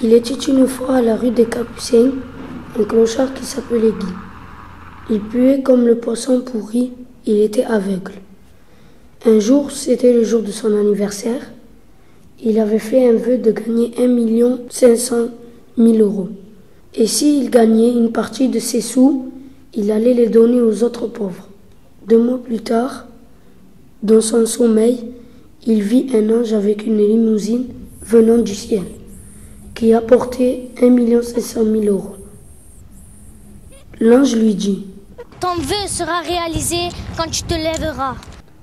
Il était une fois à la rue des Capucins, un clochard qui s'appelait Guy. Il puait comme le poisson pourri, il était aveugle. Un jour, c'était le jour de son anniversaire, il avait fait un vœu de gagner 1 500 000 euros. Et s'il gagnait une partie de ses sous, il allait les donner aux autres pauvres. 2 mois plus tard, dans son sommeil, il vit un ange avec une limousine venant du ciel, qui apportait 1 500 000 euros. L'ange lui dit : « Ton vœu sera réalisé quand tu te lèveras. »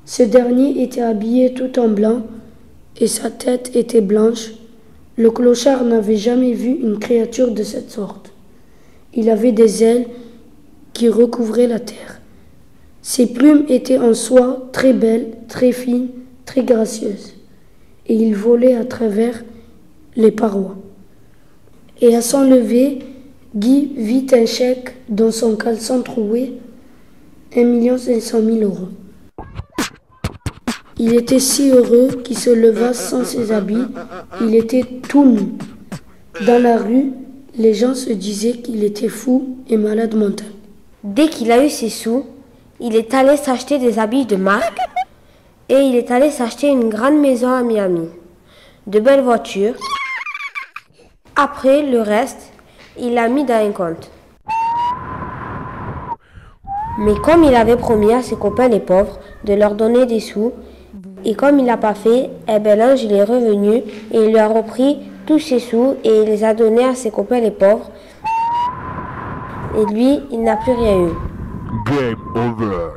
Ce dernier était habillé tout en blanc et sa tête était blanche. Le clochard n'avait jamais vu une créature de cette sorte. Il avait des ailes qui recouvraient la terre. Ses plumes étaient en soie très belles, très fines, très gracieuses. Et il volait à travers les parois. Et à son lever, Guy vit un chèque dans son caleçon troué, 1 500 000 euros. Il était si heureux qu'il se leva sans ses habits, il était tout nu. Dans la rue, les gens se disaient qu'il était fou et malade mental. Dès qu'il a eu ses sous, il est allé s'acheter des habits de marque et il est allé s'acheter une grande maison à Miami, de belles voitures. Après, le reste, il l'a mis dans un compte. Mais comme il avait promis à ses copains les pauvres de leur donner des sous, et comme il l'a pas fait, l'ange il est revenu et il lui a repris tous ses sous et il les a donnés à ses copains les pauvres. Et lui, il n'a plus rien eu. Game over.